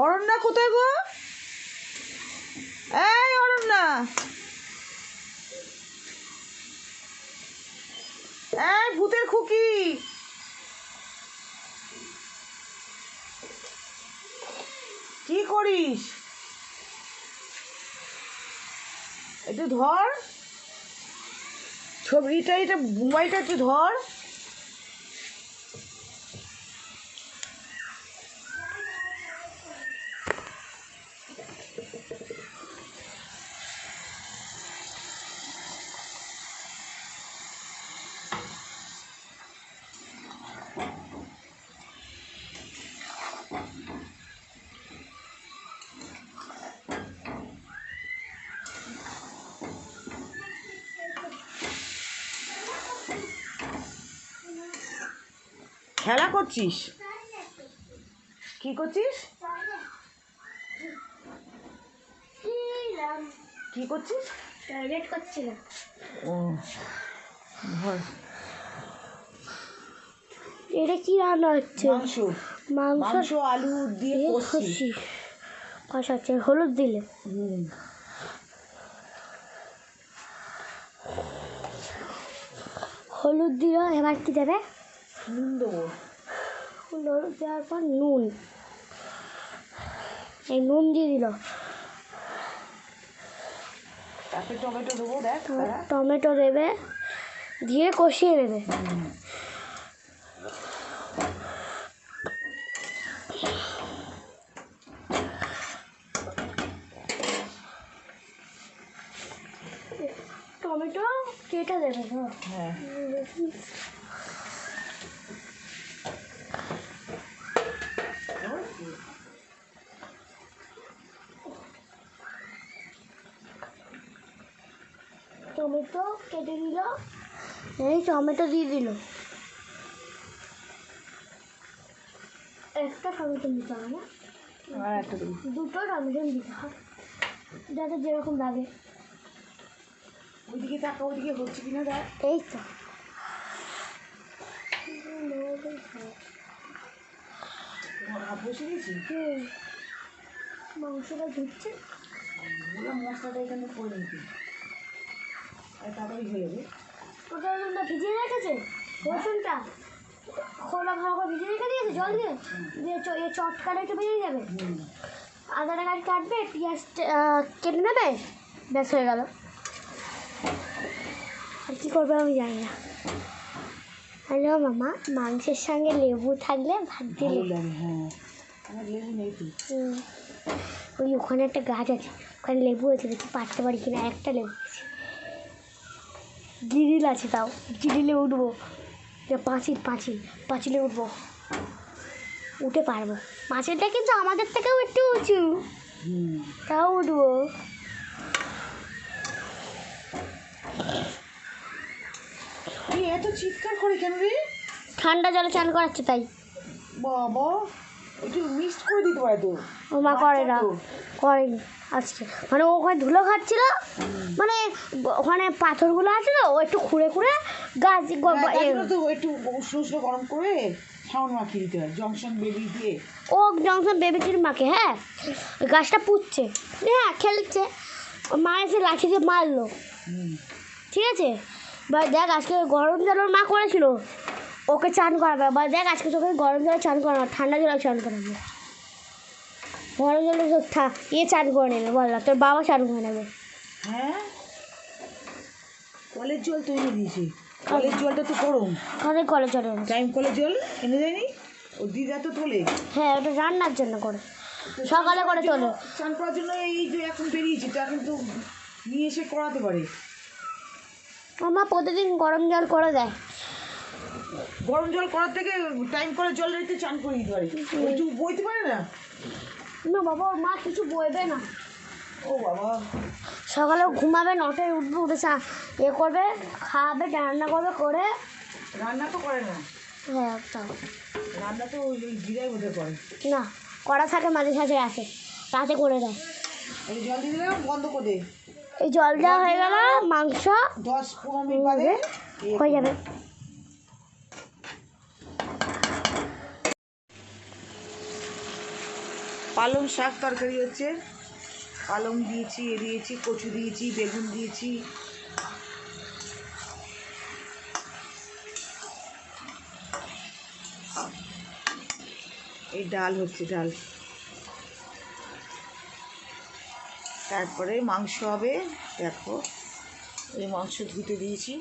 অরণ্যা কোথায় গো? এই অরণ্যা, এই ভূতের খুকি, কি করিস? একটু ধর ছবিটা, এটা মোবাইলটা একটু ধর। খেলা করছিস? কি করছিস? কি করছিস? টয়লেট করছি না। ও ধর। এটা কি রান্না হচ্ছে? মাংস। মাংস আলু দিয়ে কষছি। কষাচ্ছে, হলুদ দিলে? হলুদ দিল, এবার কি দেবে? নুন দেবো। হলুদ দেওয়ার পর নুন, এই নুন দিয়ে দিল। তারপরে টমেটো দেবো, দেখ টমেটো দেবে, দিয়ে কষিয়ে নেবে। টমেটো কেটে দেবে। হ্যাঁ, টমেটো কেটে দিল, এই টমেটো দিয়ে দিল। একটা টমেটো দিতে হবে না, আর একটা দেবো। দুটো টমেটো দিতে হবে, যাতে যেরকম লাগে। ওইদিকে তাকা, ওইদিকে হচ্ছে কিনা দেখ। এই তো ভাত বসে গেছি, মাংসটা ধুচ্ছে। মশলাটা এখানে করে নিতি, আর তাড়াতাড়ি হয়ে যাবে। ওটা ভিজিয়ে রেখেছে, রসুনটা খোলা ভালো করে ভিজিয়ে রেখে দিয়েছে জল দিয়ে, দিয়ে চটকাটা একটু বেরিয়ে যাবে। আদাটা কাটবে, পেঁয়াজ কেটে নেবে, ব্যাস হয়ে গেল। আর কী করবে আমি জানি না। হ্যালো মামা, মাংসের সঙ্গে লেবু থাকলে ভাত দিলে। হ্যাঁ, আমার লেবু নেই তো। ওই ওখানে একটা গাছ আছে, ওখানে লেবু আছে, দেখি পারতে পারি কিনা। একটা লেবু আছে, গিরিল আছে, তাও গিরিলে উঠবো। পাঁচিলে উঠবো, উঠে পারবো। পাঁচিলটা কিন্তু আমাদের থেকেও একটু উঁচু, তাও উঠবো। এত চিৎকার করে কেন রে? ঠান্ডা জলে চান করাচ্ছে তাই। বাবা, একটু মিক্সড করে দিতে পারে তো। ও মা করে না, করেনি আজকে। মানে ও ওখানে ধুলো খাচ্ছিল, মানে ওখানে পাথরগুলো আছে তো, ও একটু খুঁড়ে গাছ তো একটু উষ্ণ গরম করে সাউন্ড মাখিয়ে দিতে হয়, জংশন বেবি দিয়ে। ও জংশন বেবি ক্রিম মাখে, হ্যাঁ। গাছটা পুড়ছে, হ্যাঁ, খেলছে। মা এসে লাঠি দিয়ে মারলো, ঠিক আছে। বা দেখ আজকে গরম জল ওর মা করেছিল, ওকে চান করাবে। বা দেখ আজকে তোকে গরম জলে চান করাবো, ঠান্ডা জলে চান করাবো। গরম জলে চান করে নেবে, বল না তোর বাবা চান করে নেবে। হ্যাঁ, কলের জল তো এনে দিয়েছি, কলের জলটা তো গরম। কাদের কলের জল? টাইম কলের জল এনে দেয়নি, ও দিদা তো তোলে। হ্যাঁ, ওটা রান্নার জন্য করে, সকালে করে তোলে। চান করার জন্য এই যে এখন বেরিয়েছে, তো এখন তো নিয়ে এসে করাতে পারে। আমার প্রতিদিন গরম জল করে দেয়। গরম জল করার থেকে টাইম কলের জল রেখে চান করে দিতে পারে, ওইটু বইতে পারে না। না বাবা, ওর মা কিছু বইবে না। ও বাবা, সকালে ঘুমাবে, 9টায় উঠবে, উঠে করবে, খাওয়াবে, রান্না করবে, করে রান্না তো করে না। হ্যাঁ, রান্না তো ওই জিরাই বোধহয় করে। না, কড়া থাকে মাঝে সাঝে আসে, রাতে করে দেয়। এই জল দিয়ে দিলাম, বন্ধ করে দে। এই জল দেওয়া হয়ে গেল, মাংস 10-15 মিনিট বাদে হয়ে যাবে। পালং শাক তরকারি হচ্ছে। পালং দিয়েছি, দিয়েছি কচু দিয়েছি, বেগুন দিয়েছি। এই ডাল হচ্ছে, ডাল। তারপরে মাংস হবে। দেখো এই মাংস ধুতে দিয়েছি।